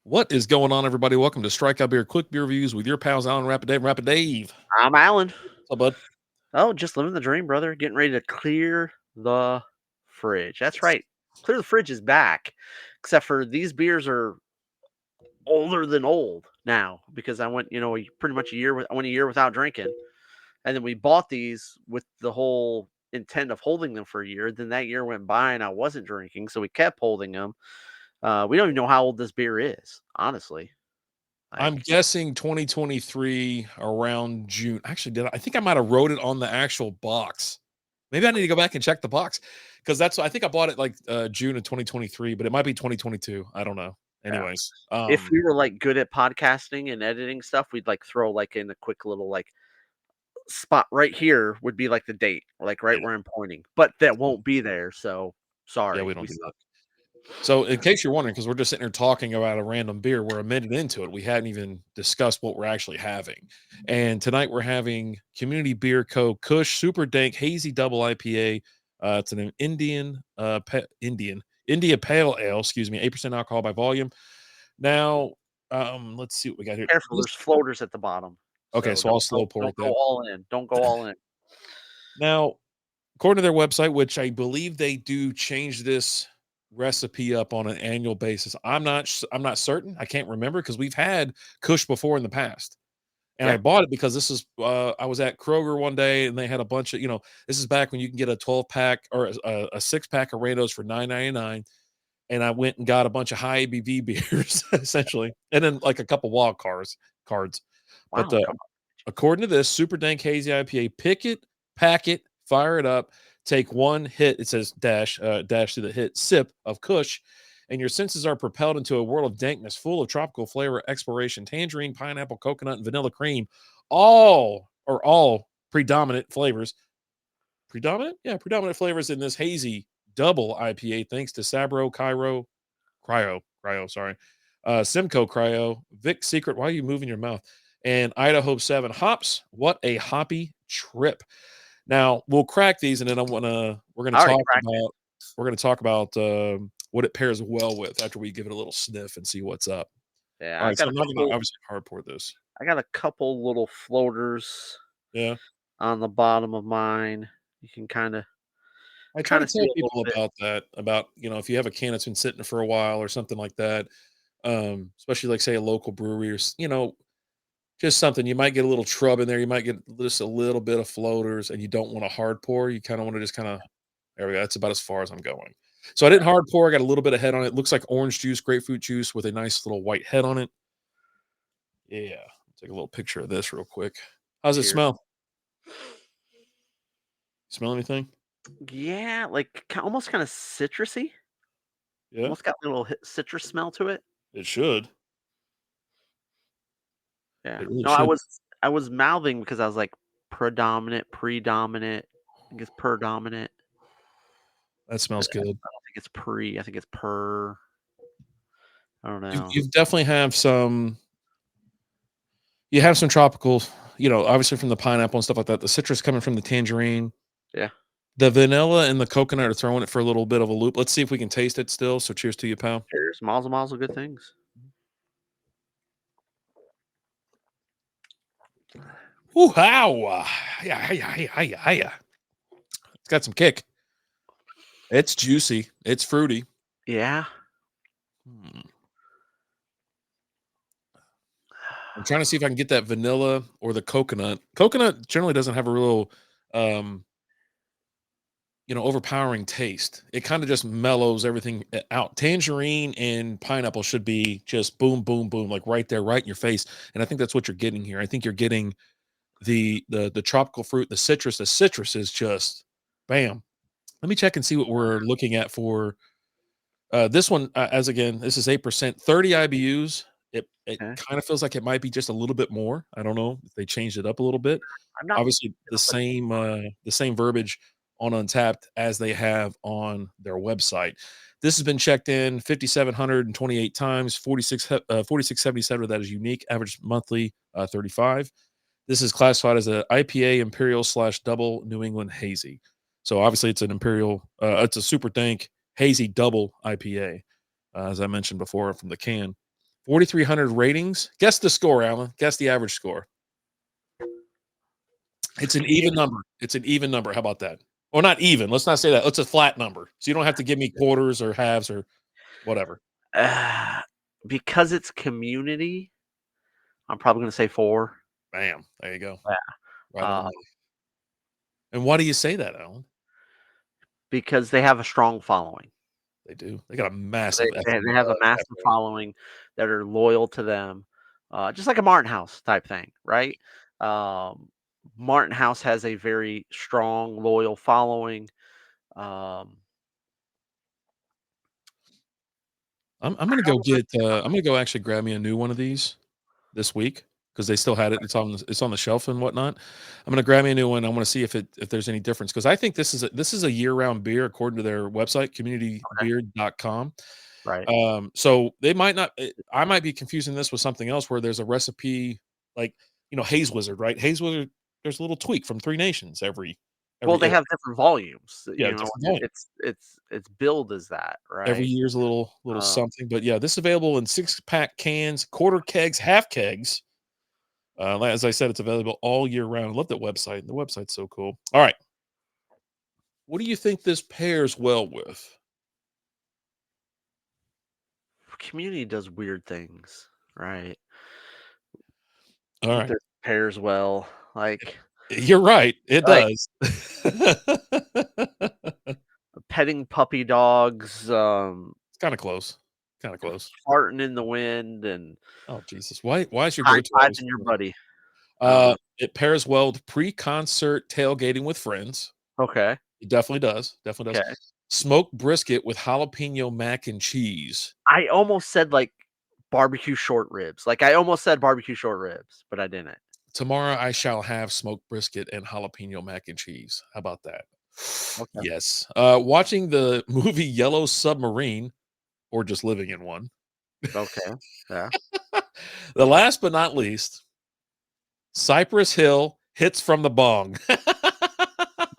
What is going on, everybody? Welcome to Strikeout Beer Quick Beer Reviews with your pals Alan Rapid Dave and Rapid Dave. I'm Alan. What's up, bud? Oh, just living the dream, brother. Getting ready to clear the fridge. That's right. Clear the fridge is back. Except for these beers are older than old now because I went, pretty much I went a year without drinking. And then we bought these with the whole intent of holding them for a year. Then that year went by and I wasn't drinking, so we kept holding them. We don't even know how old this beer is, honestly. I'm Like, guessing 2023 around June. Actually, I think I might have wrote it on the actual box. Maybe I need to go back and check the box because I think I bought it like June of 2023, but it might be 2022. I don't know. yeah. Anyways, If we were like good at podcasting and editing stuff, we'd like throw like in a quick little like spot right here would be like the date, like right yeah, where I'm pointing, but that won't be there. So yeah, we sorry, don't we do that. suck. So, in case you're wondering, because we're just sitting here talking about a random beer, we're a minute into it. We hadn't even discussed what we're actually having. And tonight we're having Community Beer Co. Kush Super Dank Hazy Double IPA. It's an India Pale Ale, excuse me, 8% alcohol by volume. Now, let's see what we got here. Careful, there's floaters at the bottom, Okay, so so I'll slow pour don't it go then. all in. Don't go all in. Now, according to their website, which I believe they do change this recipe up on an annual basis. I'm not certain. I can't remember because we've had Kush before in the past. And I Yeah, bought it because this is I was at Kroger one day and they had a bunch of, this is back when you can get a 12-pack or a 6-pack of Randos for $9.99. And I went and got a bunch of high ABV beers essentially. And then like a couple cards. But wow. according to this, Super Dank Hazy IPA, pick it, pack it, fire it up, take one hit. It says dash to the hit sip of Kush, and your senses are propelled into a world of dankness, full of tropical flavor, exploration, tangerine, pineapple, coconut, and vanilla cream. All predominant flavors. Predominant, yeah, predominant flavors in this hazy double IPA, thanks to Sabro CRYO, sorry, Simcoe CRYO, Vic Secret. Why are you moving your mouth? And Idaho 7 hops. What a hoppy trip! Now we'll crack these, and then we're gonna I already talk cracked it. about what it pairs well with after we give it a little sniff and see what's up. Yeah, All right, so I'm not gonna obviously hard pour this. I got a couple little floaters Yeah, on the bottom of mine. You can I try kind to of see tell a little people bit. about that. About if you have a can that's been sitting for a while or something like that, especially like say a local brewery or just something you might get a little trub in there. You might get just a little bit of floaters, and you don't want a hard pour. You kind of want to just kind of there we go. That's about as far as I'm going. So I didn't hard pour. I got a little bit of head on it. It looks like orange juice, grapefruit juice with a nice little white head on it. Yeah, take a little picture of this real quick. How's it Cheers. smell? Smell anything? Yeah, like almost kind of citrusy. Yeah, Almost got a little citrus smell to it. it should. Yeah. It really No, should. I was mouthing because I was like predominant. I think it's predominant. That I smells don't good. think it's pre. I think it's per. I don't You know. you definitely have some. You have some tropical. Obviously from the pineapple and stuff like that. The citrus coming from the tangerine. Yeah. The vanilla and the coconut are throwing it for a little bit of a loop. Let's see if we can taste it still. So cheers to you, pal. Cheers. Miles of good things. Ooh, how? Yeah, yeah, yeah, yeah, yeah. It's got some kick. It's juicy. It's fruity. Yeah. Hmm. I'm trying to see if I can get that vanilla or the coconut. Coconut generally doesn't have a real, um, overpowering taste. It kind of just mellows everything out. Tangerine and pineapple should be just boom, boom, boom, like right there, right in your face. And I think that's what you're getting here. I think you're getting the tropical fruit, the citrus. The citrus is just bam. Let me check and see what we're looking at for this one. As again, this is 8%, 30 IBUs. It Okay. kind of feels like it might be just a little bit more. I don't know if they changed it up a little bit. I'm not. Obviously, the same verbiage on Untapped as they have on their website. This has been checked in 5,728 times, 4677 of that is unique, average monthly 35. This is classified as an IPA Imperial / double New England hazy. So obviously it's an Imperial, it's a super dank hazy double IPA, as I mentioned before from the can. 4,300 ratings. Guess the score, Alan. Guess the average score. It's an even number. It's an even number. How about that? Well, not even. Let's not say that. It's a flat number. So you don't have to give me quarters or halves or whatever. Because it's community, I'm probably going to say 4. Bam. There you go. Yeah. Right on the money. And why do you say that, Alan? Because they have a strong following. They do. They got a massive. They have a massive following that are loyal to them, just like a Martin House type thing, right? Martin House has a very strong, loyal following. I'm gonna go get. I'm gonna go actually grab me a new one of these this week because they still had it. It's on the shelf and whatnot. I'm gonna grab me a new one. I want to see if there's any difference because I think this is a year round beer according to their website communitybeer.com. Right. So they might not. I might be confusing this with something else where there's a recipe like Haze Wizard, right? Haze Wizard. There's a little tweak from Three Nations every. Well, they year. have different volumes. Yeah, You know, different volume. it's billed as that, Every right? year's a little something, but yeah, this is available in 6-pack cans, quarter kegs, half kegs. As I said, it's available all year round. I love that website. The website's so cool. All right. What do you think this pairs well with? Community does weird things, right? All right. Either pairs well, like You're right. It like does. petting puppy dogs, It's kind of close. Kind of close. farting in the wind, and Oh Jesus! Why is your high go-to always? fiving your buddy. Uh, It pairs well with pre-concert tailgating with friends. okay, It definitely does. Definitely does. okay. Smoked brisket with jalapeno mac and cheese. I almost said like barbecue short ribs. Like I almost said barbecue short ribs, but I didn't. Tomorrow I shall have smoked brisket and jalapeno mac and cheese. How about that? Okay. Yes. Watching the movie Yellow Submarine or just living in one. Okay. Yeah. The last but not least, Cypress Hill hits from the bong.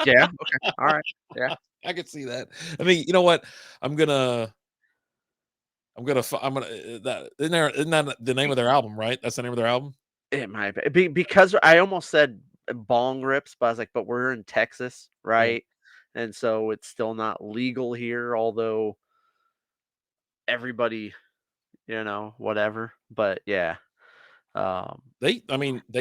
Yeah. Okay. All right. Yeah. I could see that. I mean, you know what? I'm gonna that isn't that the name of their album, right? That's the name of their album. It might be because I almost said bong rips, but I was like, but we're in Texas, Yeah. right? And so it's still not legal here, although everybody, whatever. But yeah. Um, They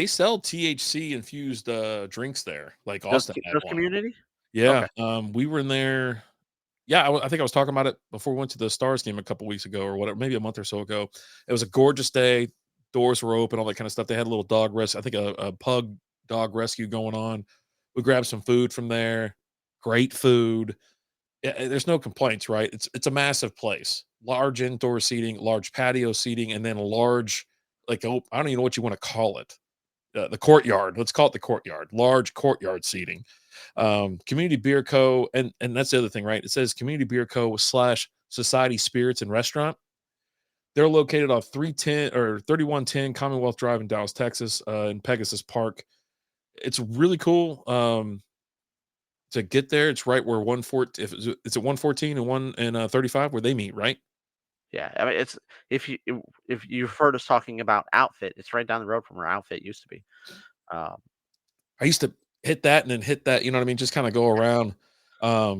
sell THC infused drinks there. Like does Austin had does one. community? Yeah. Okay. We were in there. Yeah, I think I was talking about it before we went to the Stars game a couple weeks ago or whatever, maybe a month or so ago. It was a gorgeous day. Doors were open, all that kind of stuff. They had a little dog rescue, I think a pug dog rescue going on. We grabbed some food from there. Great food. Yeah, there's no complaints, right? It's a massive place. Large indoor seating, large patio seating, and then a large, like, oh, I don't even know what you want to call it. The courtyard. Let's call it the courtyard. Large courtyard seating. Community Beer Co. And that's the other thing, right? It says Community Beer Co. / Society Spirits and Restaurant. They're located off 310 or 3110 Commonwealth Drive in Dallas, Texas, in Pegasus Park. It's really cool. To get there, it's right where 114. If it's at 114 and 35 where they meet, right? Yeah. I mean, it's if you've heard us talking about Outfit, it's right down the road from where Outfit used to be. Um, I used to hit that and then hit that. You know what I mean? Just kind of go around. I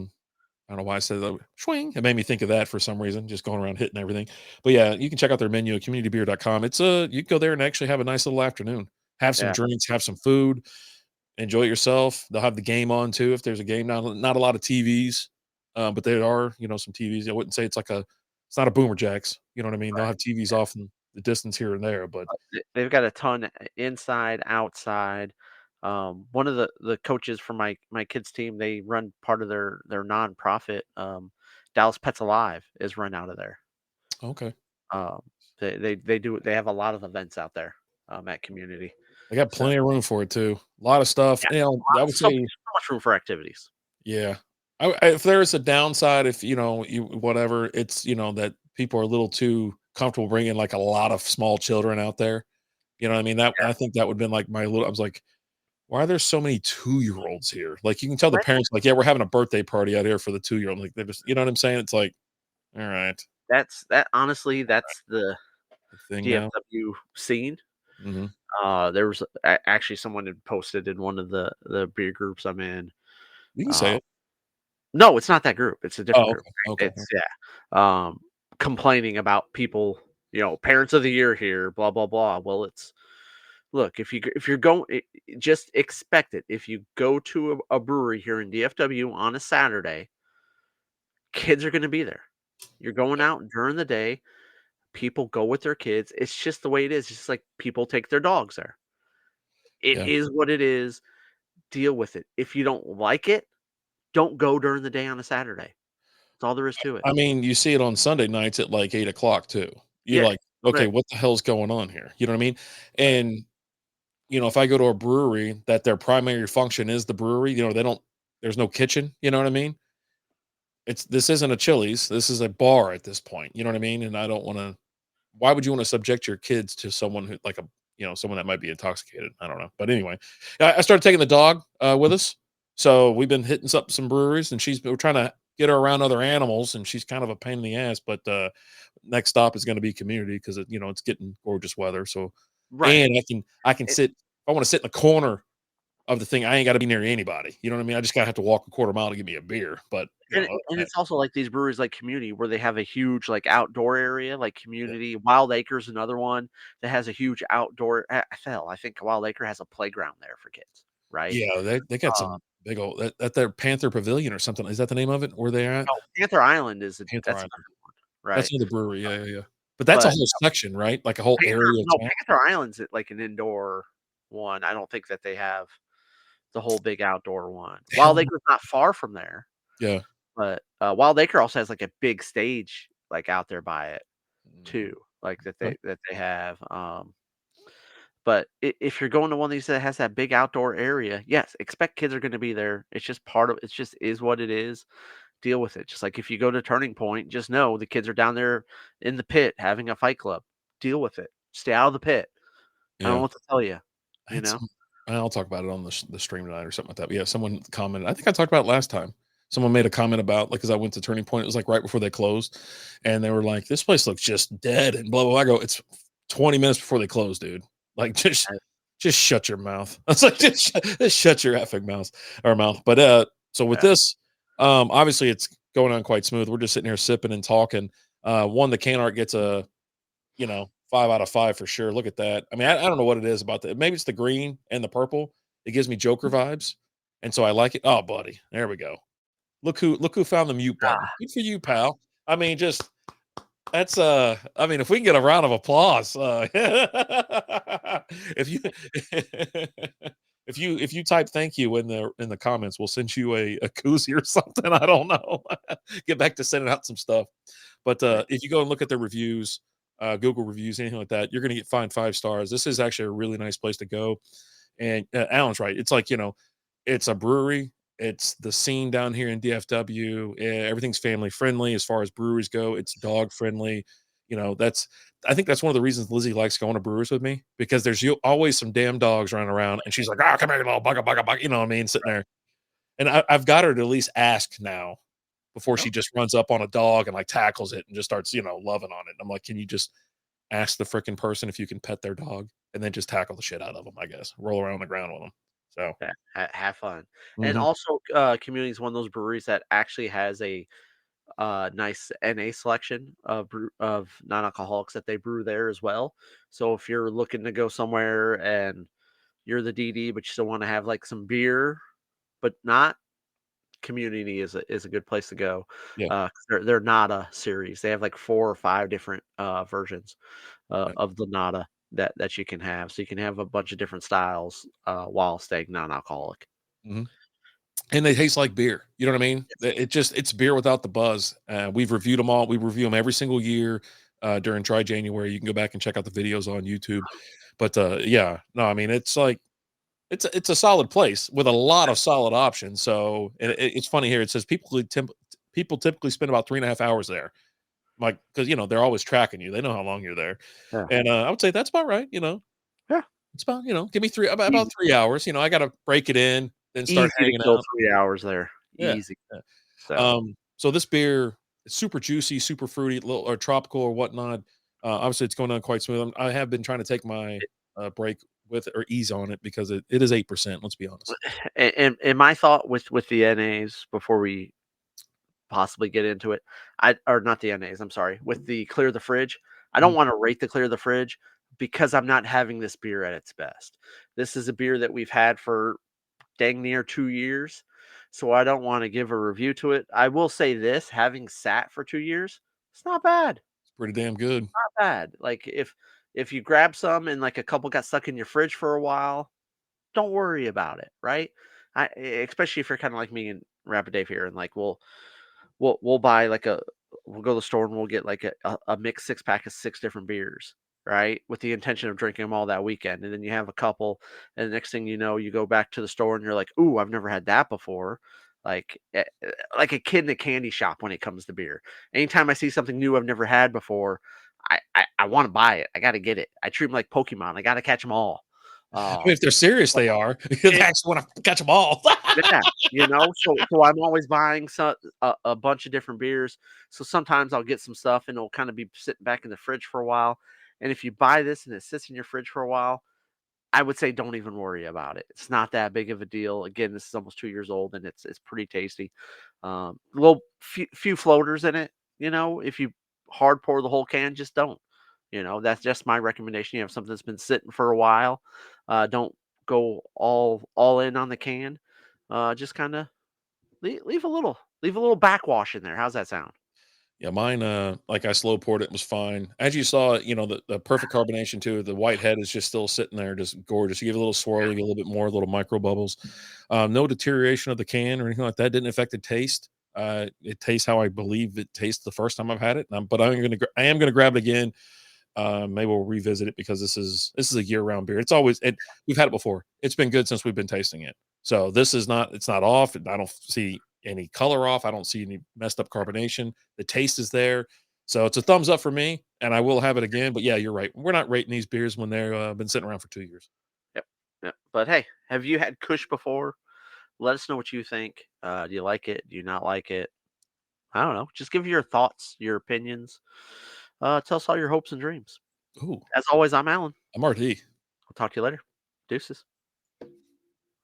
don't know why I said that. Swing. It made me think of that for some reason, just going around hitting everything. But yeah, you can check out their menu at communitybeer.com. You can go there and actually have a nice little afternoon. Have some yeah. drinks, have some food, enjoy it yourself. They'll have the game on too if there's a game. Not a lot of TVs, but there are, some TVs. I wouldn't say it's not a Boomer Jacks. You know what I mean? They'll have TVs off in the distance here and there, but They've got a ton inside, outside. One of the coaches for my kids team, they run part of their nonprofit. Dallas Pets Alive is run out of there. okay. Um, they have a lot of events out there at community. They got So plenty of room for it too. A lot of stuff. yeah, I would so say, much room for activities. yeah. If there's a downside, if you whatever, it's that people are a little too comfortable bringing like a lot of small children out there. You know what I mean? That Yeah. I think that would have been like my little. I was like, why are there so many 2-year-olds here? Like you can tell the Right. parents, like, yeah, we're having a birthday party out here for the 2-year-old. Like they're just, you know what I'm saying? It's like, all right, That's honestly, that's the a thing now. DFW scene. Hmm. There was actually someone had posted in one of the beer groups I'm in. You can say Uh, it. no, it's not that group. It's a different Oh, group. okay, okay. It's complaining about people. Parents of the year here. Blah blah blah. Well, it's look if you're going, just expect it. If you go to a brewery here in DFW on a Saturday, kids are going to be there. You're going out during the day. People go with their kids. It's just the way it is. It's just like people take their dogs there. It Yeah. is what it is. Deal with it. If you don't like it, don't go during the day on a Saturday. That's all there is to it. I mean, you see it on Sunday nights at like 8 o'clock too. You're Yeah, like, okay, right. what the hell's going on here? You know what I mean? And if I go to a brewery that their primary function is the brewery, they don't. There's no kitchen. You know what I mean? This isn't a Chili's. This is a bar at this point. You know what I mean? And I don't want to. Why would you want to subject your kids to someone who like someone that might be intoxicated? I don't know. But anyway, I started taking the dog with us. So we've been hitting up some breweries, and we're trying to get her around other animals, and she's kind of a pain in the ass. But next stop is going to be community because it's getting gorgeous weather. So, Right. and I can It sit. If I want to sit in the corner of the thing, I ain't got to be near anybody. You know what I mean? I just gotta have to walk a quarter mile to get me a beer. But and it's also like these breweries like Community where they have a huge, like, outdoor area, like yeah, Community. Wild Acres, another one that has a huge outdoor I think Wild Acre has a playground there for kids, right? yeah, they got Uh, some big old at their Panther Pavilion or something. Is that the name of it? Where they're at? no, Panther Island Panther that's Island. another one, right? That's another brewery. Yeah, yeah, yeah. But that's a But whole section, right? Like a whole area of town. Panther Island's like an indoor one. I don't think that they have the whole big outdoor one. Hell Wild no. Acre's not far from there, Yeah. but, Wild Acre also has, like, a big stage, like, out there by it Mhm. too, like, that Okay. they have, but if you're going to one of these that has that big outdoor area, yes, expect kids are gonna be there. It's just it's just is what it is. Deal with it. Just like if you go to Turning Point, just know the kids are down there in the pit having a fight club. Deal with it. Stay out of the pit. I don't know Yeah. what to tell you, I you had know? some I'll talk about it on the stream tonight or something like that. But yeah, someone commented. I think I talked about it last time. Someone made a comment about like because I went to Turning Point. It was like right before they closed, and they were like, "This place looks just dead." And blah blah. Blah. I go, "It's 20 minutes before they close, dude. Like I just shut your mouth." I was like, just shut your effing mouth or mouth." But so with yeah. this, obviously it's going on quite smooth. We're just sitting here sipping and talking. One, the can art gets a 5 out of 5 for sure. Look at that. I mean, I don't know what it is about that. Maybe it's the green and the purple. It gives me Joker vibes, and so I like it. Oh, buddy, there we go. Look who found the mute button. Ah, Good for you, pal. I mean, just that's I mean, if we can get a round of applause, if you if you type thank you in the comments, we'll send you a koozie or something. I don't know. Get back to sending out some stuff. But right. if you go and look at the reviews, Google reviews, anything like that, you're going to find 5 stars. This is actually a really nice place to go. And Alan's right. It's like it's a brewery. It's the scene down here in DFW. Everything's family friendly as far as breweries go. It's dog friendly. That's I think that's one of the reasons Lizzie likes going to breweries with me because there's always some damn dogs running around, and she's like, "Ah, come here, you little bugger, bugger, bugger." You know what I mean? Sitting there, and I've got her to at least ask now before she Okay. just runs up on a dog and like tackles it and just starts, loving on it. And I'm like, can you just ask the freaking person if you can pet their dog and then just tackle the shit out of them, I guess. Roll around on the ground with them. So, Yeah, have fun. And mhm, also, Community is one of those breweries that actually has a nice NA selection of non-alcoholics that they brew there as well. So if you're looking to go somewhere and you're the DD, but you still want to have like some beer, but not Community is a good place to go. 'Cause They're Nada series. They have like 4 or 5 different versions yeah, of the Nada that you can have. So you can have a bunch of different styles while staying non-alcoholic. mhm. And they taste like beer. You know what I mean? Yes. It's beer without the buzz. We've reviewed them all. We review them every single year during Try January. You can go back and check out the videos on YouTube. But yeah, no, I mean, it's like it's a solid place with a lot of solid options. So it's funny here. It says people typically spend about 3.5 hours there. Like because they're always tracking you. They know how long you're there, Yeah. and I would say that's about right. Yeah. It's about give me three about Easy. 3 hours. I got to break it in, then start Easy to hanging kill out. 3 hours there. Yeah. Easy. Yeah. So So this beer is super juicy, super fruity, little or tropical or whatnot. Obviously, it's going on quite smooth. I have been trying to take my break with or ease on it because it is 8%. Let's be honest. And my thought with the NAs before we possibly get into it, or not the NAs, I'm sorry, with the clear the fridge, I don't Mhm. want to rate the clear the fridge because I'm not having this beer at its best. This is a beer that we've had for dang near 2 years, so I don't want to give a review to it. I will say this: having sat for 2 years, it's not bad. It's pretty damn good. Not bad. Like if you grab some and like a couple got stuck in your fridge for a while, don't worry about it, right? Especially if you're kind of like me and Rapid Dave here, and like we'll buy like we'll go to the store and we'll get like a mixed 6 pack of 6 different beers, right? With the intention of drinking them all that weekend. And then you have a couple, and the next thing you know, you go back to the store and you're like, "Ooh, I've never had that before." Like a kid in a candy shop when it comes to beer. Anytime I see something new I've never had before, I want to buy it. I got to get it. I treat them like Pokemon. I got to catch them all. I mean, if they're serious, So they are. They it, actually want to catch them all. yeah, so I'm always buying a bunch of different beers. So sometimes I'll get some stuff and it'll kind of be sitting back in the fridge for a while. And if you buy this and it sits in your fridge for a while, I would say don't even worry about it. It's not that big of a deal. Again, this is almost 2 years old and it's pretty tasty. Little few floaters in it. If you hard pour the whole can, just don't. That's just my recommendation. You have something that's been sitting for a while. Don't go all in on the can. Just kind of leave a little backwash in there. How's that sound? Yeah, mine, like I slow poured it was fine. As you saw, the perfect carbonation too. The white head is just still sitting there, just gorgeous. You give it a little swirl, you get a little bit more, little micro bubbles. No deterioration of the can or anything like that. Didn't affect the taste. It tastes how I believe it tastes the first time I've had it. But I am gonna grab it again. Maybe we'll revisit it because this is a year round beer. It's always and we've had it before. It's been good since we've been tasting it. So this is not it's not off. I don't see any color off. I don't see any messed up carbonation. The taste is there. So it's a thumbs up for me, and I will have it again. But yeah, you're right. We're not rating these beers when they're been sitting around for 2 years. Yep. Yep. But hey, have you had Kush before? Let us know what you think. Do you like it? Do you not like it? I don't know. Just give your thoughts, your opinions. Tell us all your hopes and dreams. Ooh, As always, I'm Alan. I'm RD. I'll talk to you later. Deuces.